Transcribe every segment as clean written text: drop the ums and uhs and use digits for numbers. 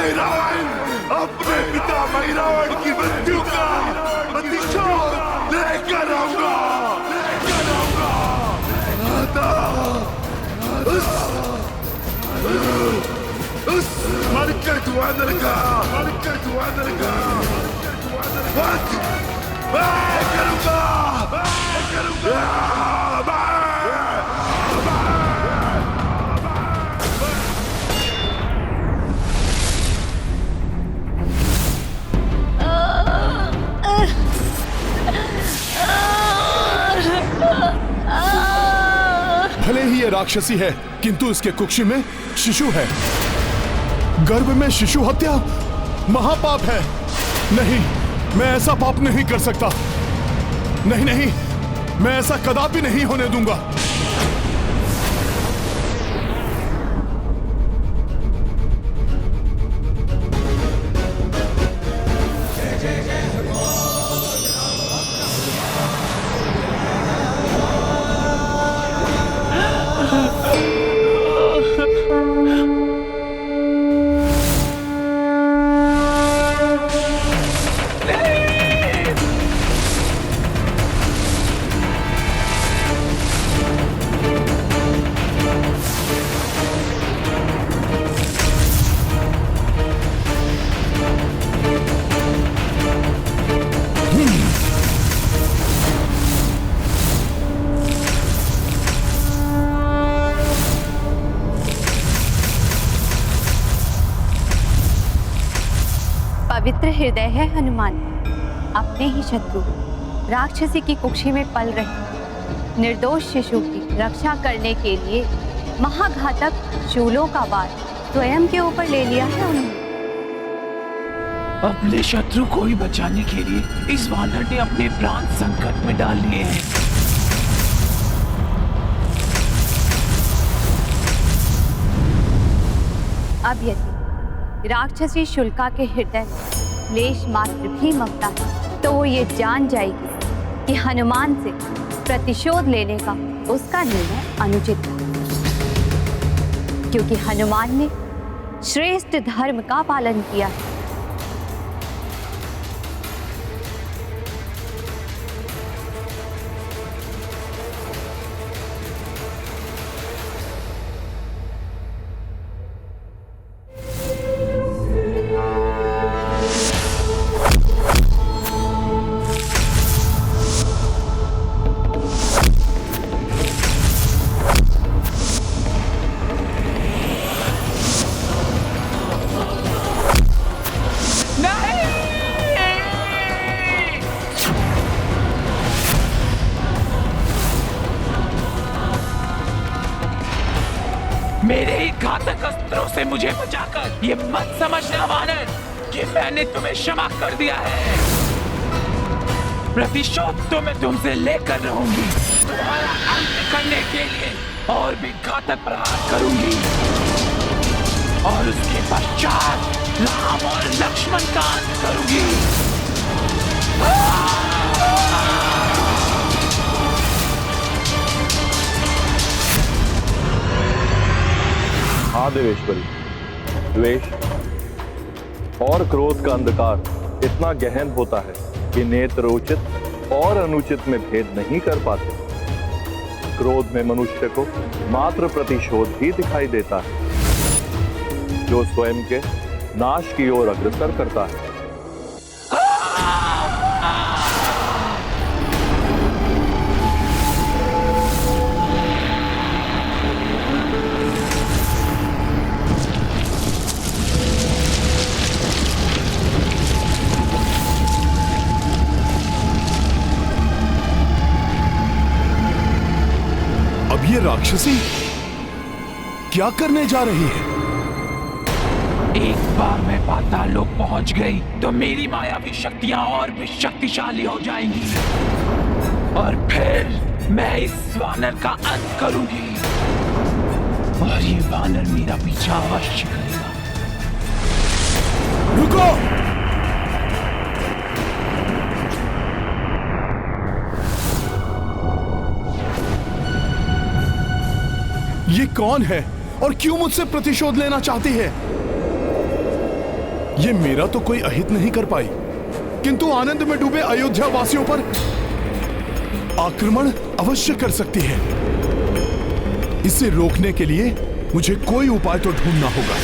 मैं रावण अपने पिता रावण की मृत्यु का प्रतिशोध लेकर आऊंगा। उस मरकर धुआं लगा, मरकर धुआं लगा। मैं करूंगा, मैं करूंगा। भले ही ये राक्षसी है, किंतु इसके कुक्षी में शिशु है। गर्भ में शिशु हत्या महापाप है। नहीं, मैं ऐसा पाप नहीं कर सकता। नहीं नहीं, मैं ऐसा कदापि नहीं होने दूंगा। पवित्र हृदय है हनुमान। अपने ही शत्रु राक्षसी की कुक्षी में पल रहे निर्दोष शिशु की रक्षा करने के लिए महाघातक शूलों का वार स्वयं के ऊपर ले लिया है उन्होंने। अपने शत्रु को ही बचाने के लिए इस वानर ने अपने प्राण संकट में डाल लिए हैं। अब यदि राक्षसी शुल्का के हृदय में लेश मात्र भी ममता है, तो वो ये जान जाएगी कि हनुमान से प्रतिशोध लेने का उसका निर्णय अनुचित था, क्योंकि हनुमान ने श्रेष्ठ धर्म का पालन किया है। मेरे ही घातक अस्त्रों से मुझे बचाकर ये मत समझना वानर कि मैंने तुम्हें क्षमा कर दिया है। प्रतिशोध तो मैं तुमसे लेकर रहूंगी। तुम्हारा अंत करने के लिए और भी घातक प्रहार करूंगी, और उसके पश्चात राम और लक्ष्मण का अंत करूंगी। हाँ देवेश्वरी, द्वेष और क्रोध का अंधकार इतना गहन होता है कि नेत्र उचित और अनुचित में भेद नहीं कर पाते। क्रोध में मनुष्य को मात्र प्रतिशोध ही दिखाई देता है, जो स्वयं के नाश की ओर अग्रसर करता है। ये राक्षसी क्या करने जा रही है? एक बार मैं पाताल लोक पहुंच गई तो मेरी मायावी शक्तियां और भी शक्तिशाली हो जाएंगी, और फिर मैं इस वानर का अंत करूंगी, और ये वानर मेरा पीछा अवश्य करेगा। रुको! ये कौन है और क्यों मुझसे प्रतिशोध लेना चाहती है? ये मेरा तो कोई अहित नहीं कर पाई, किंतु आनंद में डूबे अयोध्या वासियों पर आक्रमण अवश्य कर सकती है। इसे रोकने के लिए मुझे कोई उपाय तो ढूंढना होगा।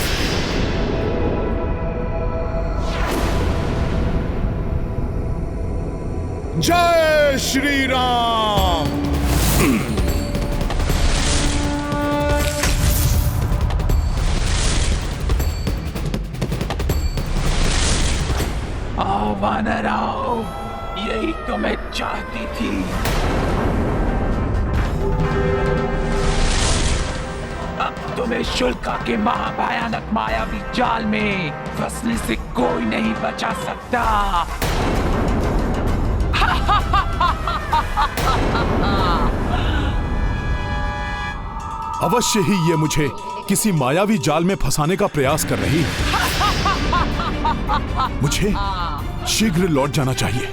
जय श्री राम। आओ वानर आओ, यही तो मैं चाहती थी। अब तुम्हें शुल्का के महाभयानक मायावी जाल में फंसने से कोई नहीं बचा सकता। अवश्य ही ये मुझे किसी मायावी जाल में फंसाने का प्रयास कर रही है। मुझे शीघ्र लौट जाना चाहिए।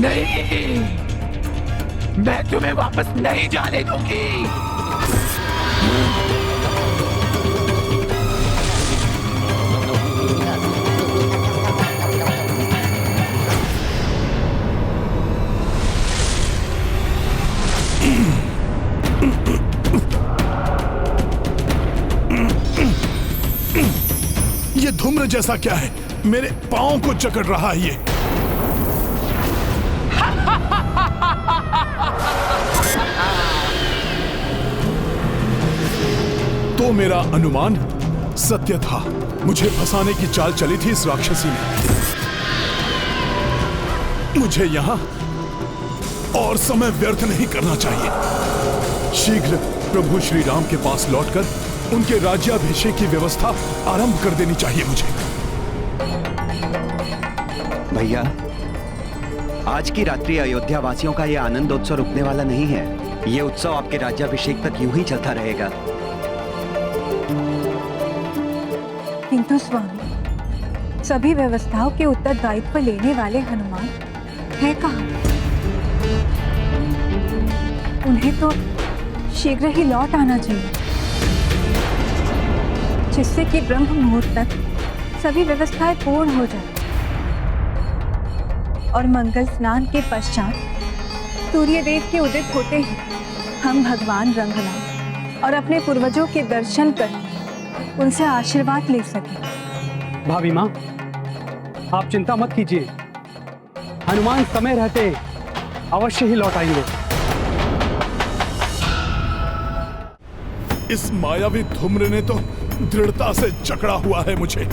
नहीं, मैं तुम्हें वापस नहीं जाने दूंगी। ये धूम्र जैसा क्या है? मेरे पांव को जकड़ रहा है ये। तो मेरा अनुमान सत्य था। मुझे फंसाने की चाल चली थी इस राक्षसी ने। मुझे यहां और समय व्यर्थ नहीं करना चाहिए। शीघ्र प्रभु श्री राम के पास लौटकर उनके राज्याभिषेक की व्यवस्था आरंभ कर देनी चाहिए मुझे। भैया, आज की रात्रि अयोध्या वासियों का यह आनंदोत्सव रुकने वाला नहीं है। यह उत्सव आपके राज्याभिषेक तक यूं ही चलता रहेगा। किंतु स्वामी, सभी व्यवस्थाओं के उत्तरदायित्व लेने वाले हनुमान है कहाँ? उन्हें तो शीघ्र ही लौट आना चाहिए, जिससे कि ब्रह्म मुहूर्त तक सभी व्यवस्थाएं पूर्ण हो जाए और मंगल स्नान के पश्चात सूर्य देव के उदित होते ही हम भगवान रंगनाथ और अपने पूर्वजों के दर्शन कर उनसे आशीर्वाद ले सके। भाभी माँ, आप चिंता मत कीजिए, हनुमान समय रहते अवश्य ही लौट आएंगे। इस मायावी धूम्र ने तो दृढ़ता से जकड़ा हुआ है मुझे,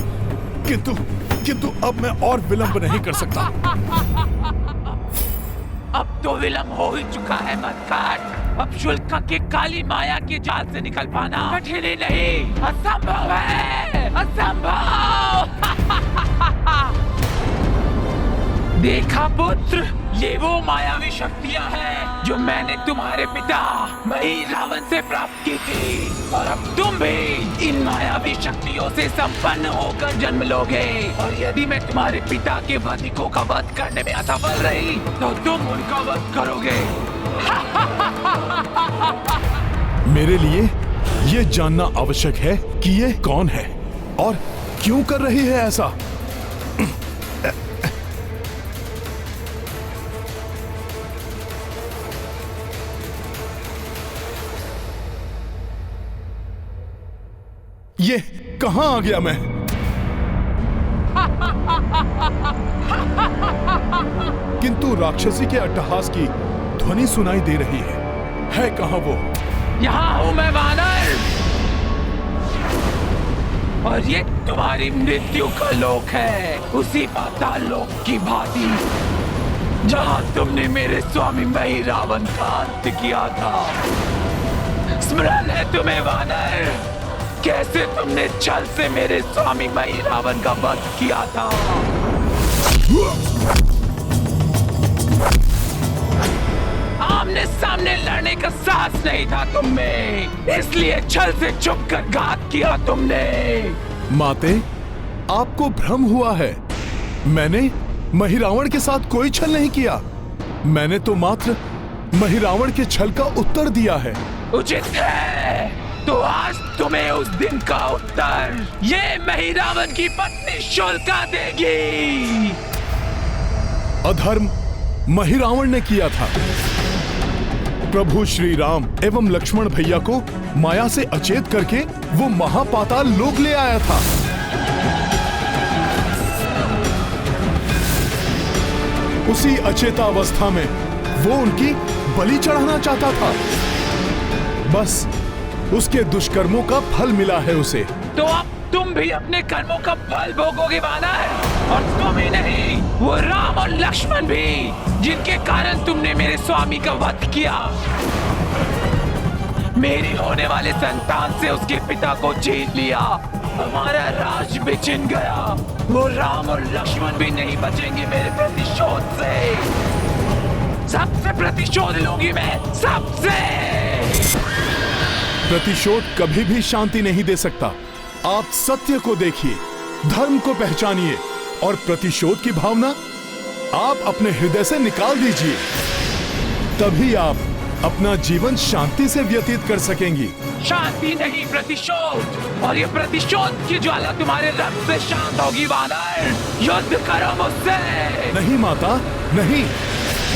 किंतु अब मैं और विलंब नहीं कर सकता। अब तो विलंब हो ही चुका है मत्काट। अब शुल्का के काली माया के जाल से निकल पाना कठिन ही नहीं, असंभव है, असंभव। देखा पुत्र, ये वो मायावी शक्तियां हैं जो मैंने तुम्हारे पिता मही रावण से प्राप्त की थी, और अब तुम भी इन मायावी शक्तियों से संपन्न होकर जन्म लोगे। और यदि मैं तुम्हारे पिता के वधिकों का वध करने में असफल रही तो तुम उनका वध करोगे। मेरे लिए ये जानना आवश्यक है कि ये कौन है और क्यों कर रही है ऐसा। ये कहां आ गया मैं? किंतु राक्षसी के अट्टहास की ध्वनि सुनाई दे रही है कहां वो? यहाँ हूँ मैं वानर, और ये तुम्हारी मृत्यु का लोक है, उसी पाताल लोक की भांति जहाँ तुमने मेरे स्वामी मही रावण का अंत किया था। स्मरण है तुम्हें वानर, कैसे तुमने छल से मेरे स्वामी मही रावण का वध किया था? आमने सामने लड़ने का साहस नहीं था तुम में, इसलिए छल से छुपकर घात किया तुमने। माते, आपको भ्रम हुआ है। मैंने मही रावण के साथ कोई छल नहीं किया। मैंने तो मात्र महिरावण के छल का उत्तर दिया है। उचित है, तो आज तुम्हें उस दिन का उत्तर ये महिरावण की पत्नी शोल्का देगी। अधर्म महिरावण ने किया था। प्रभु श्री राम एवं लक्ष्मण भैया को माया से अचेत करके वो महापाताल लोक ले आया था। उसी अचेतावस्था में वो उनकी बलि चढ़ाना चाहता था। बस उसके दुष्कर्मों का फल मिला है उसे। तो अब तुम भी अपने कर्मों का फल भोगोगे वानर, और तुम ही नहीं, वो राम और लक्ष्मण भी, जिनके कारण तुमने मेरे स्वामी का वध किया। मेरी होने वाले संतान से उसके पिता को छीन लिया, हमारा राज भी छिन गया। वो राम और लक्ष्मण भी नहीं बचेंगे मेरे प्रतिशोध से। सबसे प्रतिशोध लूंगी मैं, सबसे। प्रतिशोध कभी भी शांति नहीं दे सकता। आप सत्य को देखिए, धर्म को पहचानिए और प्रतिशोध की भावना आप अपने हृदय से निकाल दीजिए। तभी आप अपना जीवन शांति से व्यतीत कर सकेंगी। शांति नहीं, प्रतिशोध। और ये प्रतिशोध की ज्वाला तुम्हारे रक्त से शांत होगी वानर। युद्ध करो मुझसे। नहीं माता, नहीं,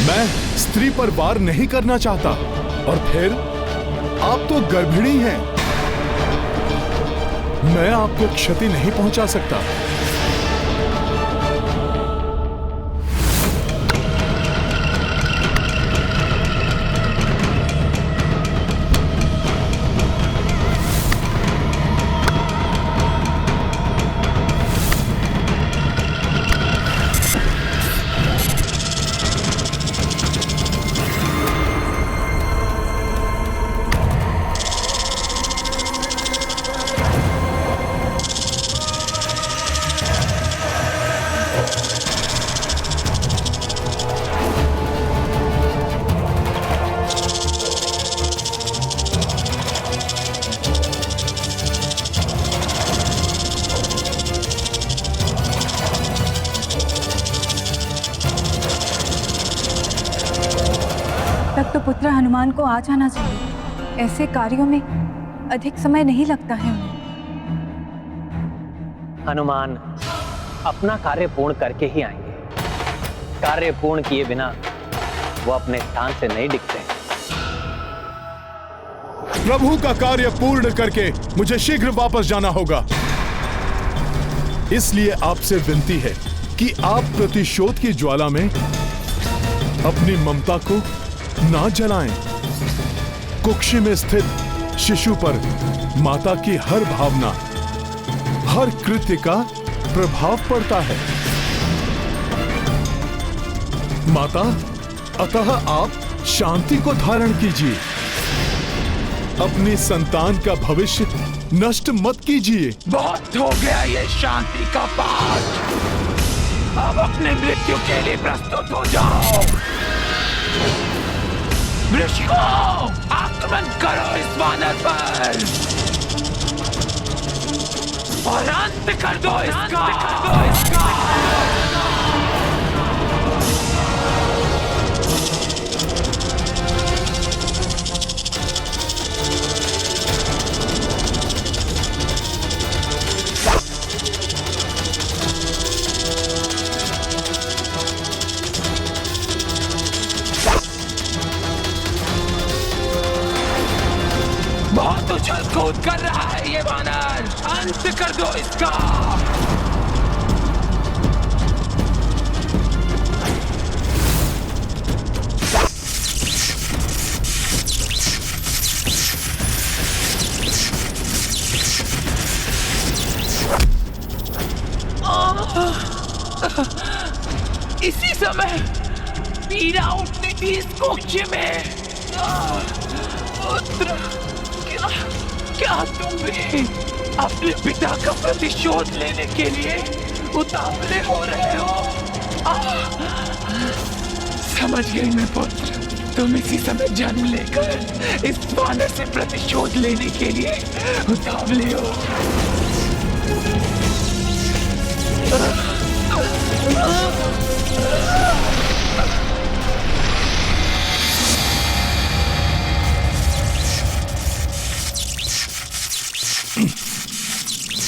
मैं स्त्री पर वार नहीं करना चाहता। और फिर आप तो गर्भिणी हैं, मैं आपको क्षति नहीं पहुंचा सकता। तब तो पुत्र हनुमान को आ जाना चाहिए। ऐसे कार्यों में अधिक समय नहीं लगता है उन्हें। हनुमान अपना कार्य पूर्ण करके ही आएंगे। कार्य पूर्ण किए बिना वो अपने स्थान से नहीं डिगते। प्रभु का कार्य पूर्ण करके मुझे शीघ्र वापस जाना होगा। इसलिए आपसे विनती है कि आप प्रतिशोध की ज्वाला में अपनी ममता को ना जलाएं। कुक्षी में स्थित शिशु पर माता की हर भावना, हर कृत्य का प्रभाव पड़ता है। माता, अतः आप शांति को धारण कीजिए। अपनी संतान का भविष्य नष्ट मत कीजिए। बहुत हो गया ये शांति का पाठ। अब अपने मृत्यु के लिए प्रस्तुत हो जाओ। वृषको, आक्रमण करो इस वानर पर और अंत कर दो इसका। बहुत उछल कूद कर रहा है ये वानर, अंत कर दो इसका। इसी समय पीड़ा उठती थी इस कुक्षी में। पुत्र, क्या तुम भी अपने पिता का प्रतिशोध लेने के लिए उतावले हो रहे हो? समझ गई मैं पुत्र, तुम इसी समय जन्म लेकर इस वानर से प्रतिशोध लेने के लिए उतावले हो।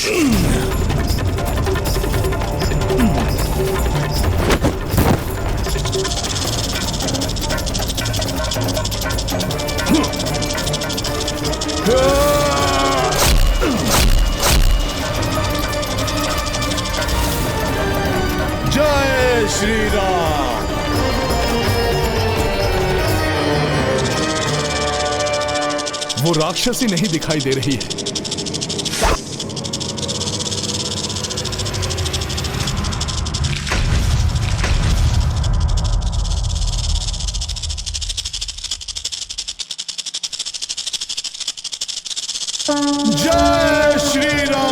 जय श्री राम। वो राक्षसी नहीं दिखाई दे रही है। जय श्री राम।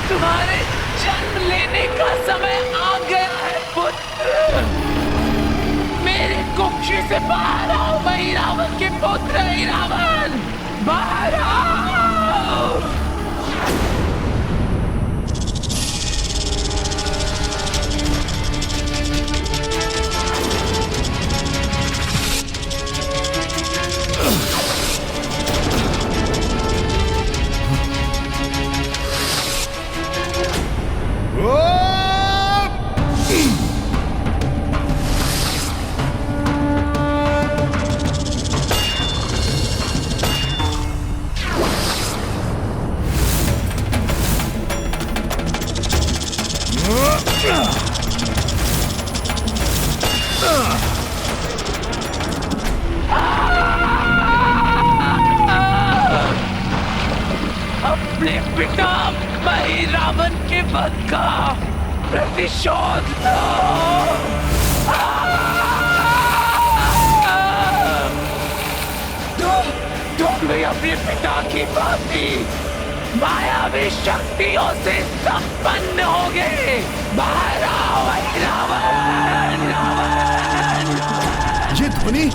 तुम्हारे जन्म लेने का समय आ गया है पुत्र। मेरे कुक्षी से बाहर आओ रावण के पुत्र रावण, बाहर आओ। अपने पिता भाई रावण के वध का प्रतिशोध लो। तुम भी अपने पिता की भांति मायावी शक्तियों से संपन्न हो गए। बाहर आओ रावण, रावण। ये ध्वनि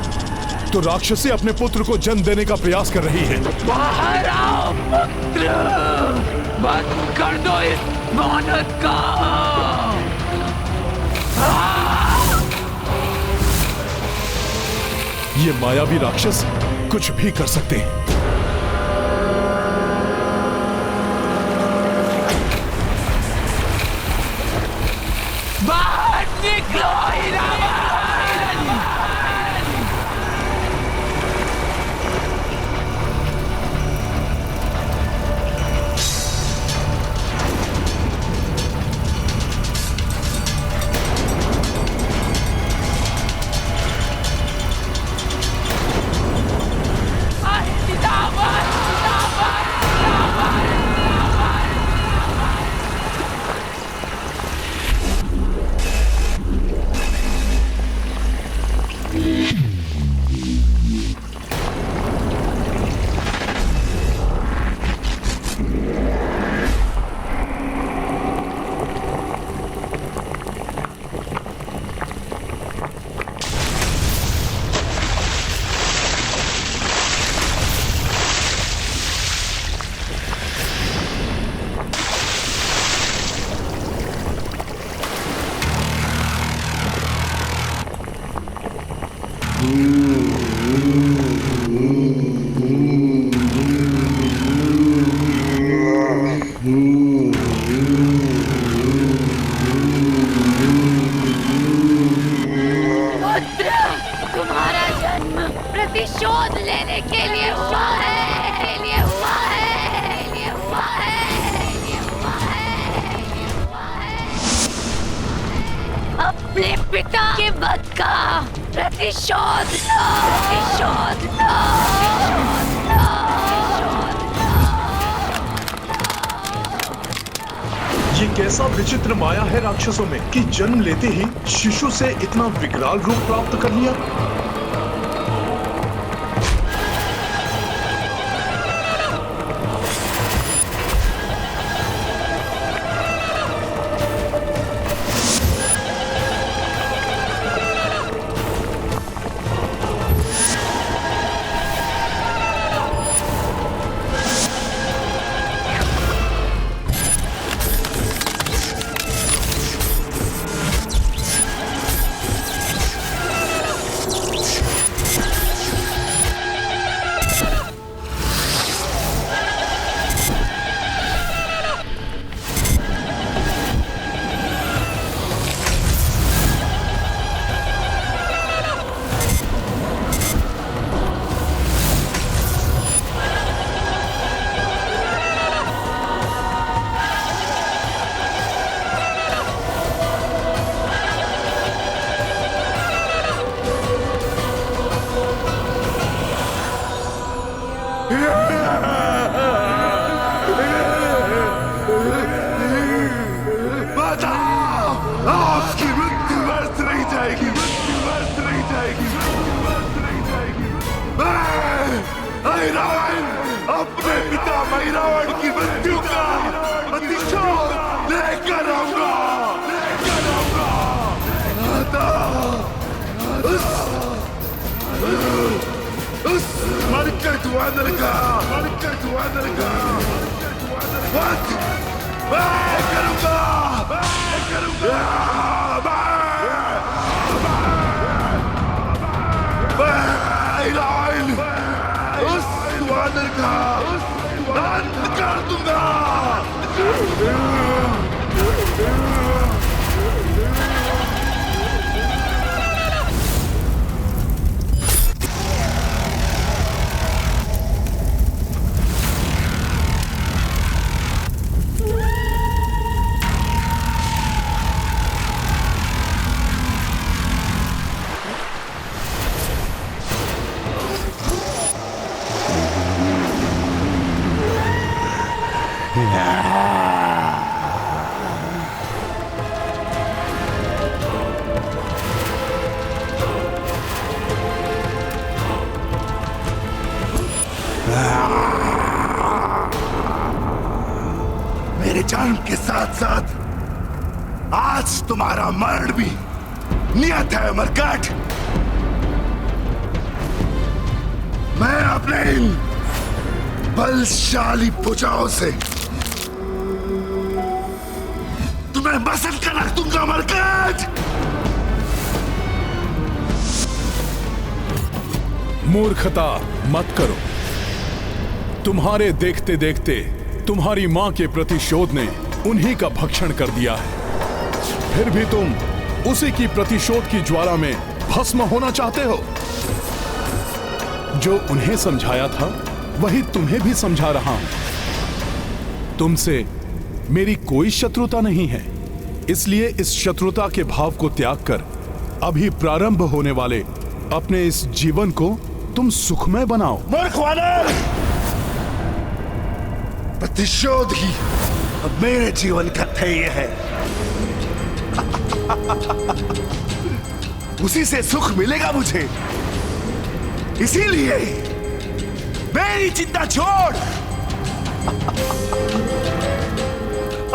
तो राक्षसी अपने पुत्र को जन्म देने का प्रयास कर रही है। बाहर आओ पुत्र, बंद कर दो इस मानव का। ये मायावी राक्षस कुछ भी कर सकते हैं। बाहर निकलो रावण। तुम्हारा जन्म प्रतिशोध लेने के लिए हुआ है, हुआ है, हुआ है। अपने पिता के वध का प्रतिशोध लो, प्रतिशोध लो, ये कैसा विचित्र माया है राक्षसों में कि जन्म लेते ही शिशु से इतना विकराल रूप प्राप्त कर लिया। रावण अपने पिता रावण की मृत्यु का प्रतिशोध लेकर आऊंगा। उस मरकट वानर का वध मैं करूंगा। रावण उस वानर का अंत कर दूंगा। मेरे जन्म के साथ साथ आज तुम्हारा मरण भी नियत है मरकट। मैं अपने इन बलशाली भुजाओं से तुम्हें मसल कर रख दूंगा मरकट। मूर्खता मत करो। तुम्हारे देखते देखते तुम्हारी मां के प्रतिशोध ने उन्हीं का भक्षण कर दिया है। फिर भी तुम उसी की प्रतिशोध की ज्वाला में भस्म होना चाहते हो। जो उन्हें समझाया था वही तुम्हें भी समझा रहा हूं। तुमसे मेरी कोई शत्रुता नहीं है, इसलिए इस शत्रुता के भाव को त्याग कर अभी प्रारंभ होने वाले अपने इस जीवन को तुम सुखमय बनाओ। मूर्ख वानर, प्रतिशोध ही अब मेरे जीवन का ध्येय है। उसी से सुख मिलेगा मुझे। इसीलिए मेरी चिंता छोड़,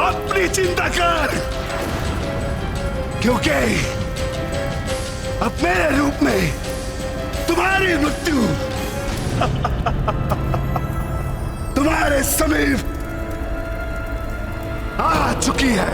अपनी चिंता कर, क्योंकि अब मेरे रूप में तुम्हारी मृत्यु तुम्हारे समीप आ चुकी है।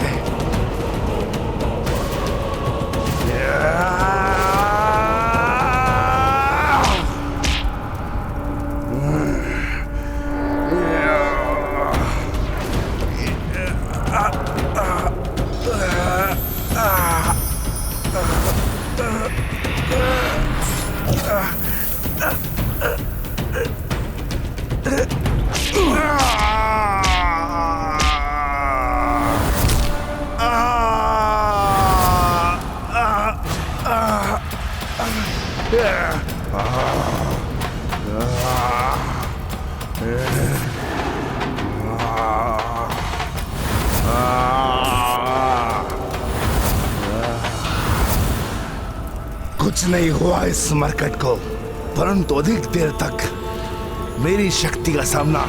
कुछ नहीं हुआ इस मरकट को, परंतु अधिक देर तक मेरी शक्ति का सामना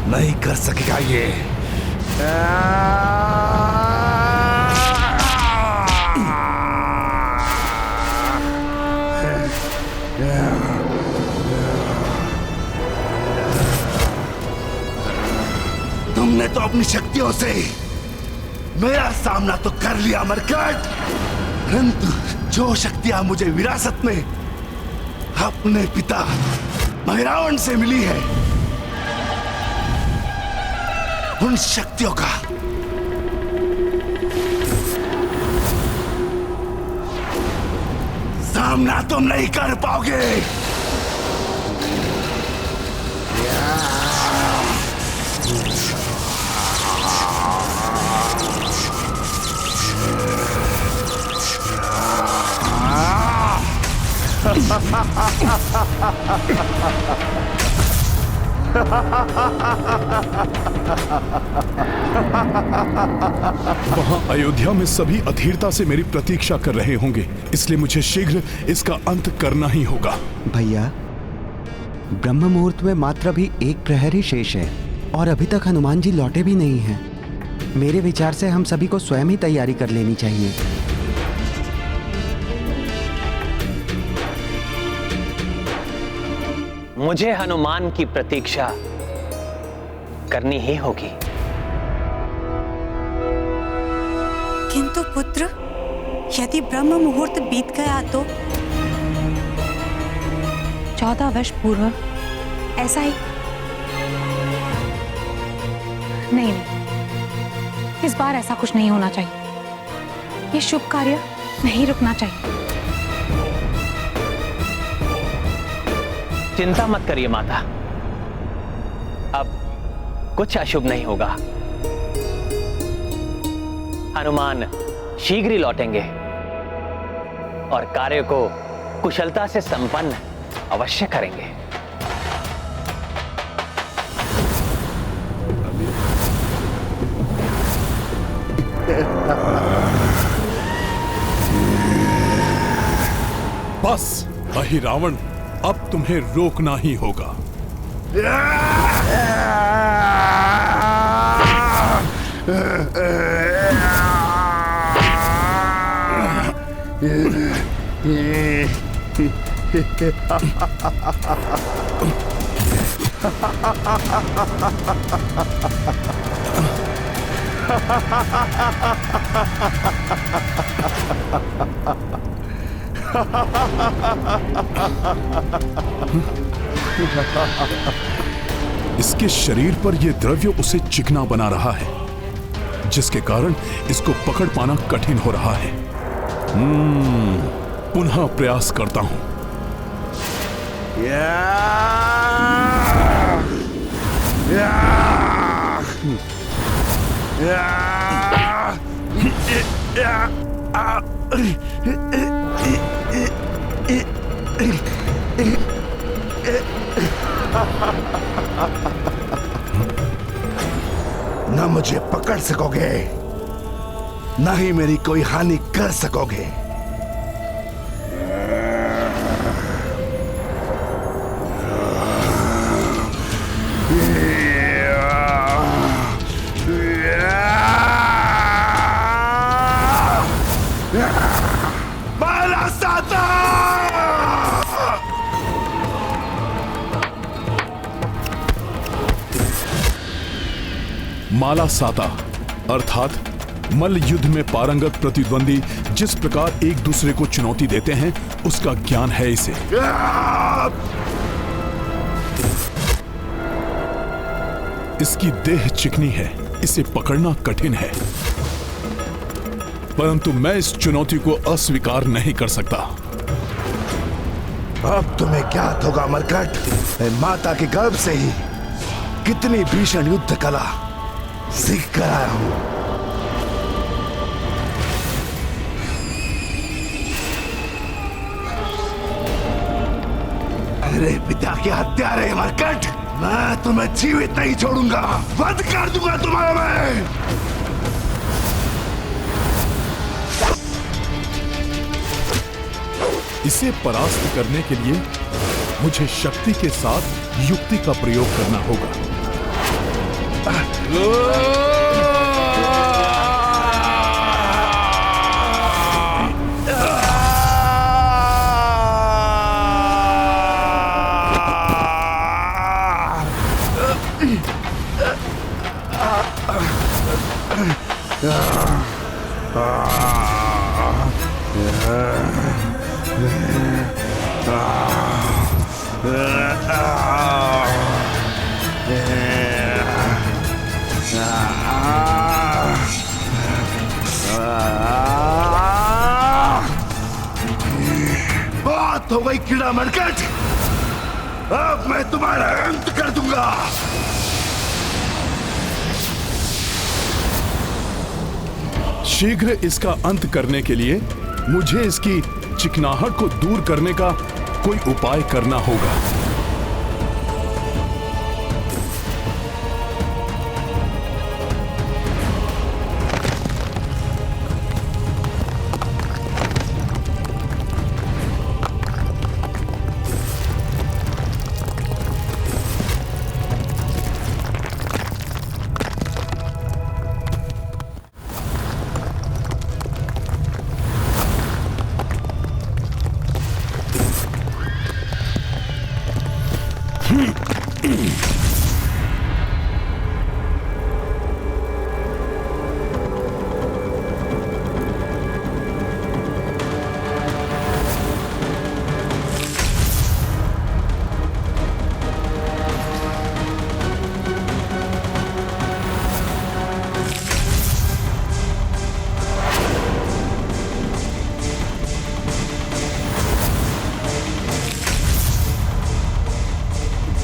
नहीं कर सकेगा ये। तुमने तो अपनी शक्तियों से मेरा सामना तो कर लिया मरकट, परंतु जो शक्तियां मुझे विरासत में अपने पिता रावण से मिली है, उन शक्तियों का सामना तुम नहीं कर पाओगे। वहां अयोध्या में सभी अधीरता से मेरी प्रतीक्षा कर रहे होंगे, इसलिए मुझे शीघ्र इसका अंत करना ही होगा। भैया, ब्रह्म मुहूर्त में मात्र अभी एक प्रहर ही शेष है और अभी तक हनुमान जी लौटे भी नहीं हैं। मेरे विचार से हम सभी को स्वयं ही तैयारी कर लेनी चाहिए। मुझे हनुमान की प्रतीक्षा करनी ही होगी। किंतु पुत्र, यदि ब्रह्म मुहूर्त बीत गया तो 14 वर्ष पूर्व ऐसा ही नहीं, इस बार ऐसा कुछ नहीं होना चाहिए। ये शुभ कार्य नहीं रुकना चाहिए। चिंता मत करिए माता, अब कुछ अशुभ नहीं होगा। हनुमान शीघ्र ही लौटेंगे और कार्य को कुशलता से संपन्न अवश्य करेंगे। बस अहि रावण, अब तुम्हें रोकना ही होगा। इसके शरीर पर यह द्रव्य उसे चिकना बना रहा है, जिसके कारण इसको पकड़ पाना कठिन हो रहा है। पुनः प्रयास करता हूं। न मुझे पकड़ सकोगे, न ही मेरी कोई हानि कर सकोगे। माला साता अर्थात मल्ल युद्ध में पारंगत प्रतिद्वंदी जिस प्रकार एक दूसरे को चुनौती देते हैं, उसका ज्ञान है इसे। इसकी देह चिकनी है, इसे पकड़ना कठिन है, परंतु मैं इस चुनौती को अस्वीकार नहीं कर सकता। अब तुम्हें ज्ञात होगा मरकट, मैं माता के गर्भ से ही कितनी भीषण युद्ध कला सीख कर आया हूं। मेरे पिता के हत्यारे मरकट, मैं तुम्हें जीवित नहीं छोड़ूंगा, वध कर दूंगा तुम्हारा मैं। इसे परास्त करने के लिए मुझे शक्ति के साथ युक्ति का प्रयोग करना होगा। बात हो गई कीड़ा मरकट, अब मैं तुम्हारा अंत कर दूंगा। शीघ्र इसका अंत करने के लिए मुझे इसकी चिकनाहट को दूर करने का कोई उपाय करना होगा।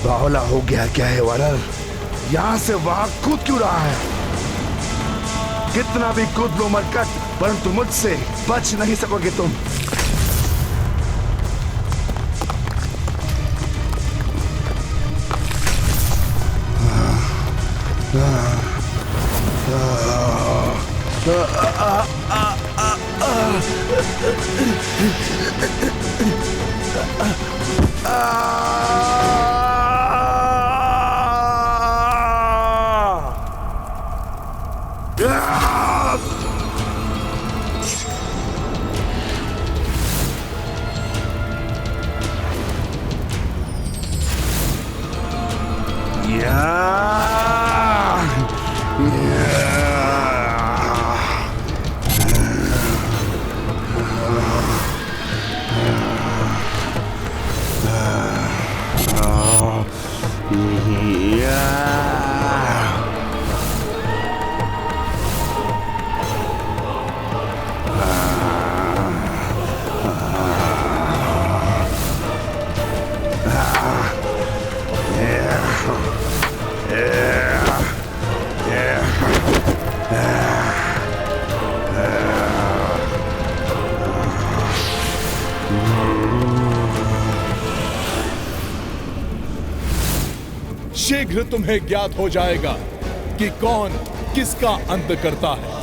बावला हो गया क्या है वानर? यहाँ से वहां कूद क्यों रहा है? कितना भी कूद लो मरकट, परंतु मुझसे बच नहीं सकोगे तुम। शीघ्र तुम्हें ज्ञात हो जाएगा कि कौन किसका अंत करता है।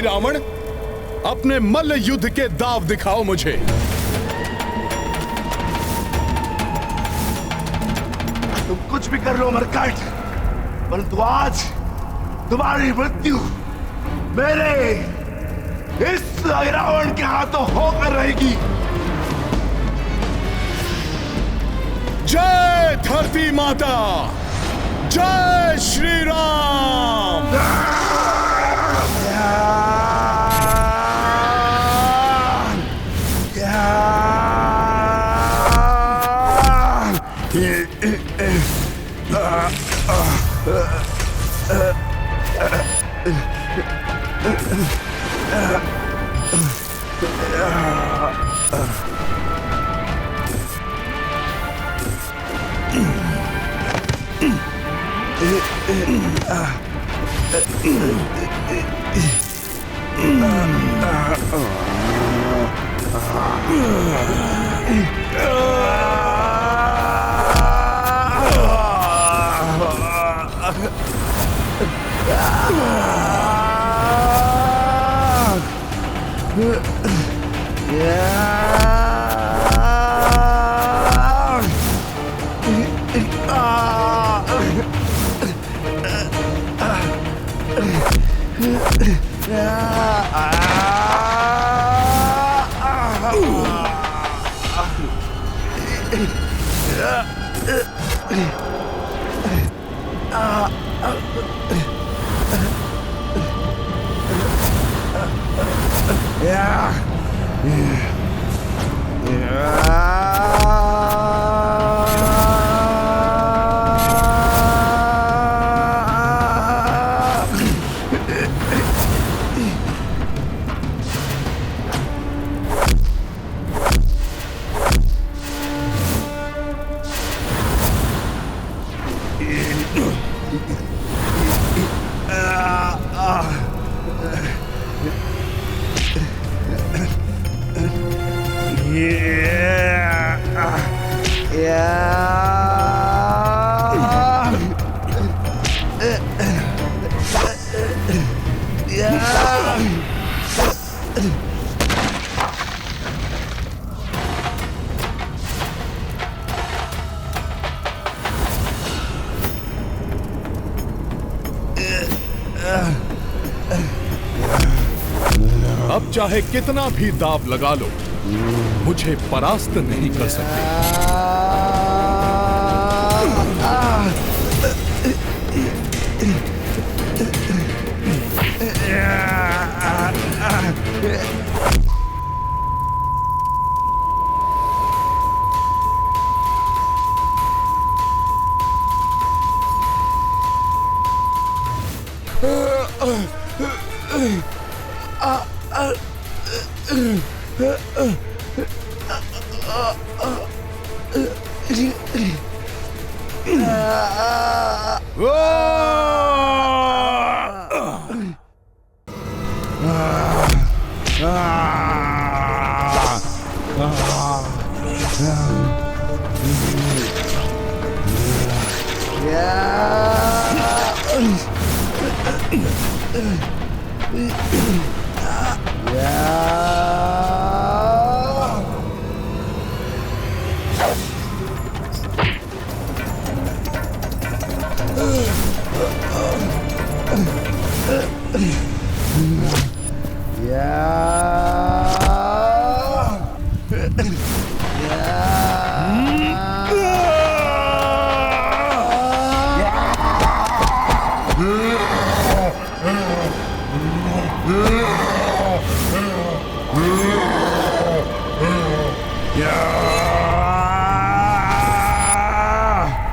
रावण, अपने मल्ल युद्ध के दाव दिखाओ मुझे। तुम कुछ भी कर लो मरकट, परंतु आज तुम्हारी मृत्यु मेरे इस रावण के हाथों होकर रहेगी। जय धरती माता, जय श्री राम। चाहे कितना भी दाव लगा लो, मुझे परास्त नहीं कर सकते।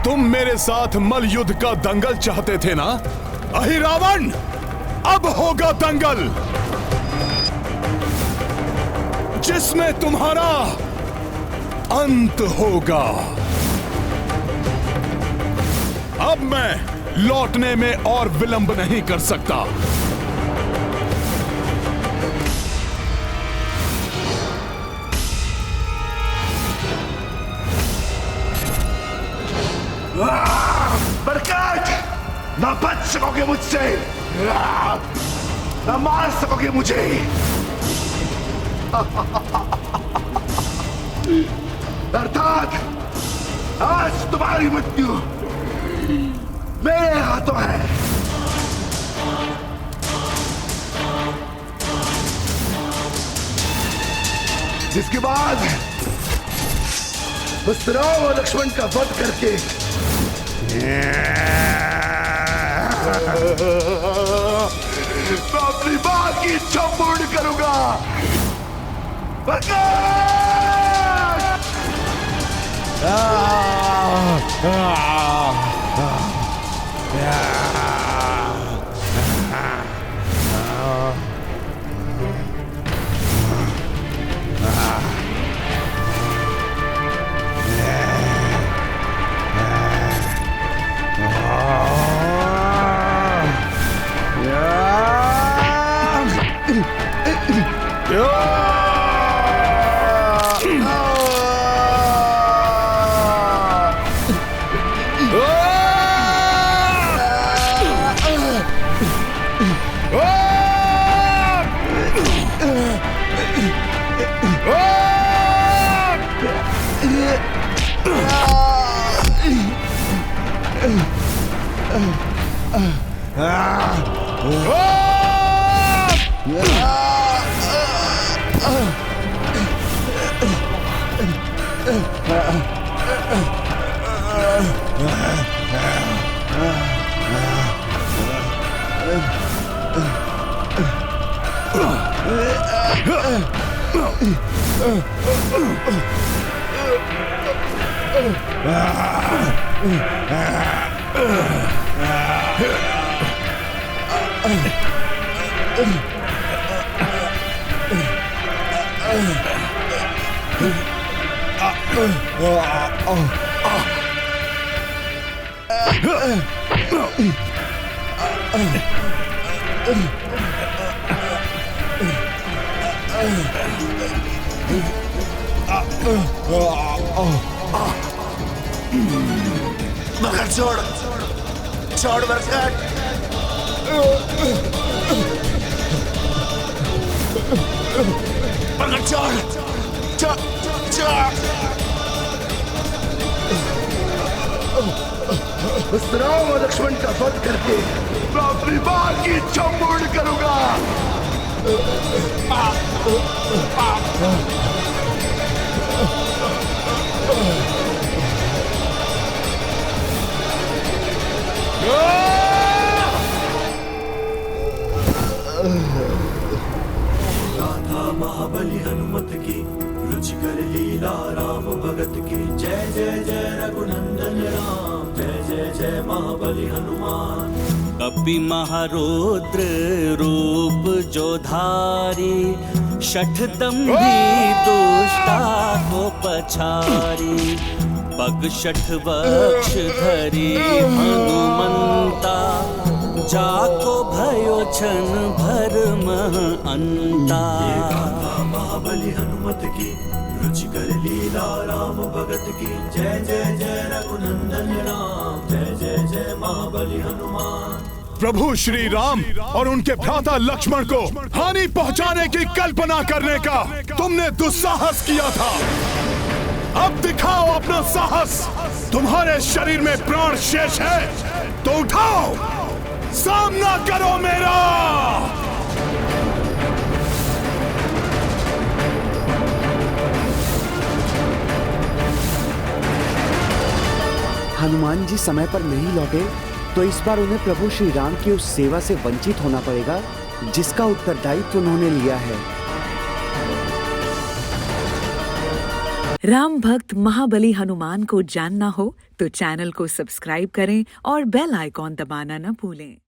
तुम मेरे साथ मल युद्ध का दंगल चाहते थे ना? अहिरावण, अब होगा दंगल जिसमें तुम्हारा अंत होगा। अब मैं लौटने में और विलंब नहीं कर सकता। बरकत, ना बच सकोगे मुझसे, ना मार सकोगे मुझे। अर्थात आज तुम्हारी मृत्यु मेरे हाथों है। जिसके बाद बस राम और लक्ष्मण का वध करके मैं अपनी मां की इच्छा पूर्ण करूंगा। मगर छोड़ छोड़ बरकत, मगर छोड़ छोड़ छोड़। बस राम और लक्ष्मण का वध करके मैं अपनी मां की इच्छा पूर्ण करूंगा। महाबली हनुमत की रुचिकर लीला राम भगत की जय जय जय रघुनंदन राम जय जय जय महाबली हनुमान। कपि महारुद्र रूप जो धारी शठदम्भी दुष्टा को पछारी पग शठ वक्ष धरी हनुमंता जाको भयो छन भरम अंता। महाबली हनुमत की रुचिकर लीला राम भगत की जय जय जय रघुनंदन राम जय जय जय महाबली हनुमान। प्रभु श्री राम और उनके भ्राता लक्ष्मण को हानि पहुंचाने की कल्पना करने का तुमने दुस्साहस किया था। अब दिखाओ अपना साहस। तुम्हारे शरीर में प्राण शेष है तो उठाओ, सामना करो मेरा। हनुमान जी समय पर नहीं लौटे तो इस बार उन्हें प्रभु श्री राम की उस सेवा से वंचित होना पड़ेगा जिसका उत्तरदायित्व उन्होंने लिया है। राम भक्त महाबली हनुमान को जानना हो तो चैनल को सब्सक्राइब करें और बेल आइकॉन दबाना न भूलें।